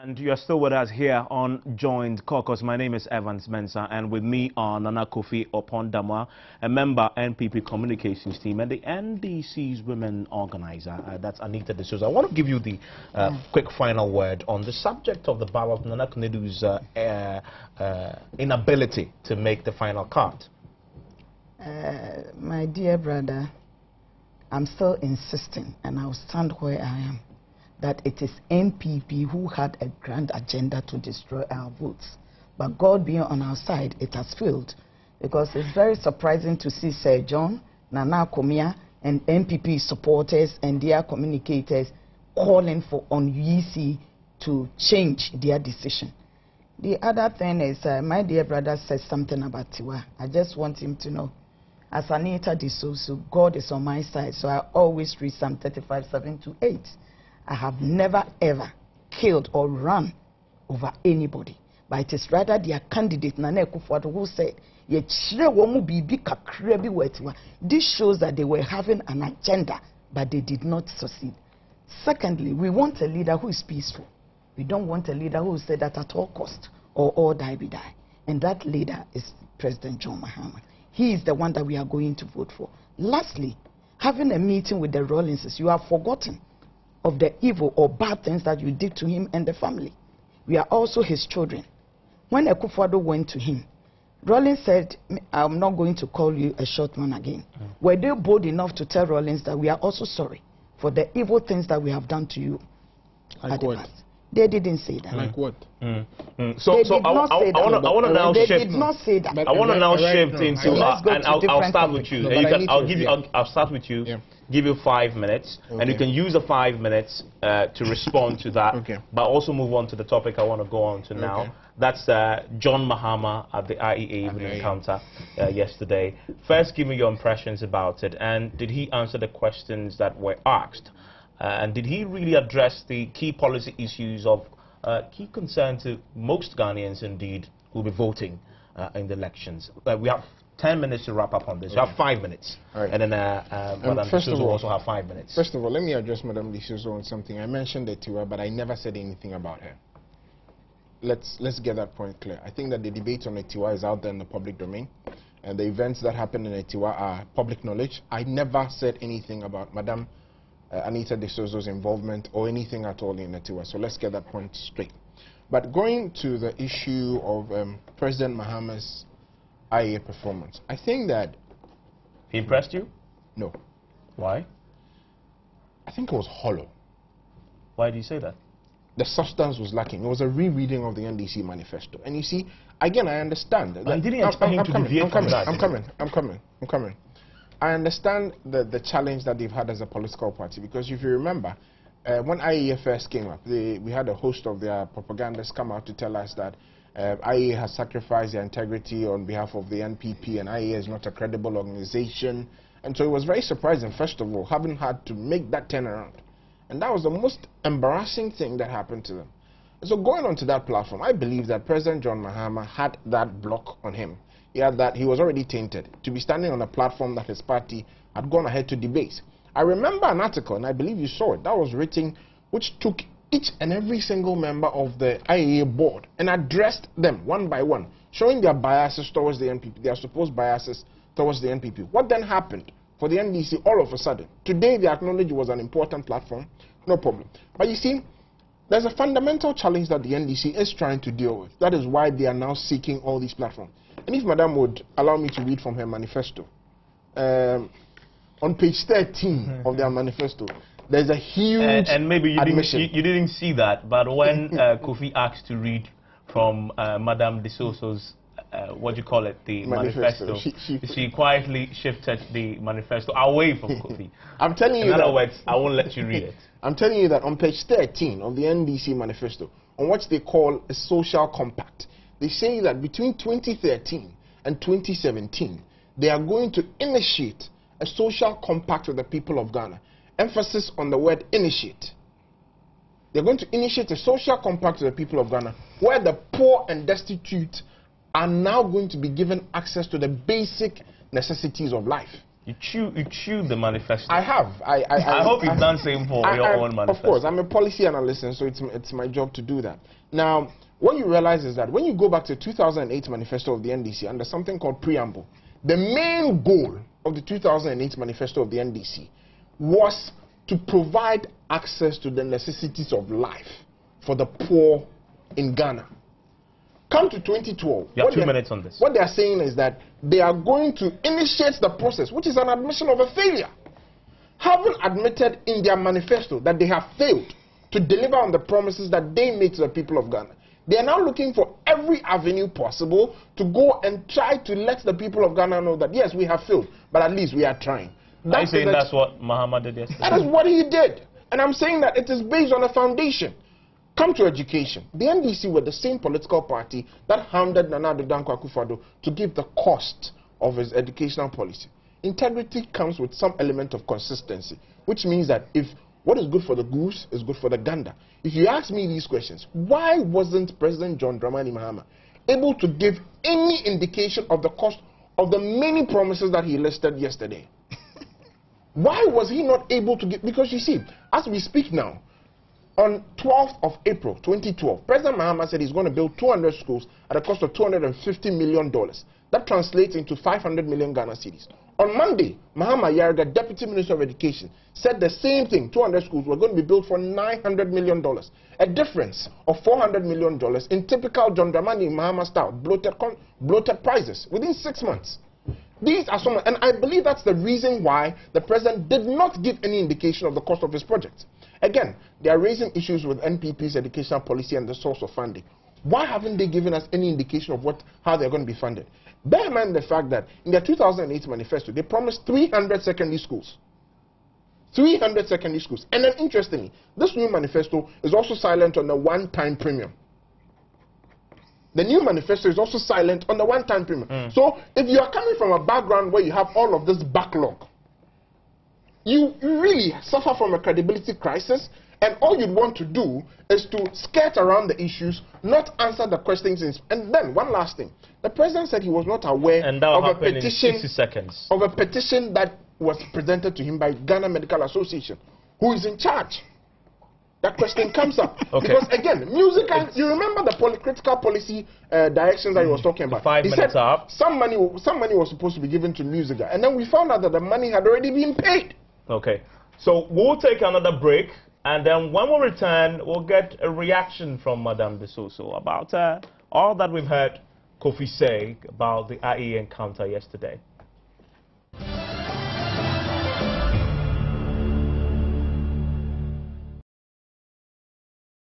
And you are still with us here on Joint Caucus. My name is Evans Mensah, and with me are Nana Kofi Opondamwa, a member NPP Communications Team, and the NDC's women organizer. That's Anita De Souza. I want to give you the quick final word on the subject of the battle of Nana Konedu's inability to make the final cut. My dear brother, I'm still insisting, and I'll stand where I am, that it is NPP who had a grand agenda to destroy our votes. But God being on our side, it has failed. Because it's very surprising to see Sir John, Nana Komia, and NPP supporters and their communicators calling for UEC to change their decision. The other thing is, my dear brother said something about Tiwa. I just want him to know, as Anita De Souza, God is on my side, so I always read Psalm 35:7-8. I have never ever killed or run over anybody, but it is rather their candidate Nana Akufo-Addo who said, this shows that they were having an agenda, but they did not succeed. Secondly, we want a leader who is peaceful. We don't want a leader who said that at all cost or all die be die. And that leader is President John Mahama. He is the one that we are going to vote for. Lastly, having a meeting with the Rawlinses, you have forgotten of the evil or bad things that you did to him and the family. We are also his children. When Akufo-Addo went to him, Rawlins said, I'm not going to call you a short man again. Were they bold enough to tell Rawlins that we are also sorry for the evil things that we have done to you? Like what? Past? They didn't say that. Like what? So I want to now shift. They did not say that. I want to now shift into, and I'll start with you. I'll start with you. Yeah. Give you 5 minutes, and you can use the 5 minutes to respond to that. Okay. But also move on to the topic I want to go on to now. Okay. That's John Mahama at the IEA evening encounter yesterday. First, give me your impressions about it, and did he answer the questions that were asked? And did he really address the key policy issues of key concern to most Ghanaians, indeed, who will be voting in the elections? We have 10 minutes to wrap up on this. You have 5 minutes. Right. And then Madam De Souza will also have 5 minutes. First of all, let me address Madam De Souza on something. I mentioned the Tiwa, but I never said anything about her. Let's get that point clear. I think that the debate on the Tiwa is out there in the public domain, and the events that happened in the Tiwa are public knowledge. I never said anything about Madam Anita De Souza's involvement or anything at all in the Tiwa. So let's get that point straight. But going to the issue of President Mahama's IEA performance, I think that... He impressed you? No. Why? I think it was hollow. Why do you say that? The substance was lacking. It was a rereading of the NDC manifesto. And you see, again, I understand. But you didn't expect him to deviate from that. I'm coming. I understand the challenge that they've had as a political party, because if you remember, when IEA first came up, we had a host of their propagandists come out to tell us that IEA has sacrificed their integrity on behalf of the NPP, and IEA is not a credible organization. And so it was very surprising, first of all, having had to make that turnaround. And that was the most embarrassing thing that happened to them. And so going onto that platform, I believe that President John Mahama had that block on him. He had that, he was already tainted to be standing on a platform that his party had gone ahead to debate. I remember an article, and I believe you saw it, that was written, which took each and every single member of the IEA board and addressed them one by one, showing their biases towards the NPP, their supposed biases towards the NPP. What then happened for the NDC all of a sudden? Today they acknowledge it was an important platform, no problem. But you see, there's a fundamental challenge that the NDC is trying to deal with. That is why they are now seeking all these platforms. And if Madam would allow me to read from her manifesto, on page 13 of their manifesto, there's a huge and maybe you admission. You didn't see that, but when Kofi asked to read from Madame De Souza's, what do you call it, the manifesto, she quietly shifted the manifesto away from Kofi. I'm telling you in other words, I won't let you read it. I'm telling you that on page 13 of the NDC manifesto, on what they call a social compact, they say that between 2013 and 2017, they are going to initiate a social compact with the people of Ghana. Emphasis on the word initiate. They're going to initiate a social compact with the people of Ghana where the poor and destitute are now going to be given access to the basic necessities of life. You chew the manifesto. I have. I hope you've done same for your own manifesto. Of course, I'm a policy analyst, and so it's my job to do that. Now, what you realize is that when you go back to 2008 manifesto of the NDC under something called preamble, the main goal of the 2008 manifesto of the NDC was to provide access to the necessities of life for the poor in Ghana. Come to 2012. You have 2 minutes on this. What they are saying is that they are going to initiate the process, which is an admission of a failure. Having admitted in their manifesto that they have failed to deliver on the promises that they made to the people of Ghana, they are now looking for every avenue possible to go and try to let the people of Ghana know that, yes, we have failed, but at least we are trying. Are you saying that's what Mahama did yesterday? That is what he did. And I'm saying that it is based on a foundation. Come to education. The NDC were the same political party that hounded Nana Addo Dankwa Akufo-Addo to give the cost of his educational policy. Integrity comes with some element of consistency, which means that if what is good for the goose is good for the gander. If you ask me these questions, why wasn't President John Dramani Mahama able to give any indication of the cost of the many promises that he listed yesterday? Why was he not able to give? Because you see, as we speak now, on 12th of April 2012, President Mahama said he's going to build 200 schools at a cost of $250 million. That translates into 500 million Ghana cedis. On Monday, Mahama Yarga, Deputy Minister of Education, said the same thing. 200 schools were going to be built for $900 million. A difference of $400 million in typical John Dramani Mahama style, bloated prices within 6 months. These are some, and I believe that's the reason why the president did not give any indication of the cost of his project. Again, they are raising issues with NPP's educational policy and the source of funding. Why haven't they given us any indication of how they're going to be funded? Bear in mind the fact that in their 2008 manifesto, they promised 300 secondary schools. 300 secondary schools. And then, interestingly, this new manifesto is also silent on the one-time premium. The new manifesto is also silent on the one-time premium. So, if you are coming from a background where you have all of this backlog, you really suffer from a credibility crisis, and all you'd want to do is to skirt around the issues, not answer the questions. And then, one last thing. The president said he was not aware of a petition, that was presented to him by Ghana Medical Association, who is in charge. That question comes up. Okay. Because, again, you remember the critical policy directions that he was talking about. 5 minutes up. Some money was supposed to be given to Musica, and then we found out that the money had already been paid. Okay. So we'll take another break, and then when we return, we'll get a reaction from Madame De Soso about all that we've heard Kofi say about the IE encounter yesterday.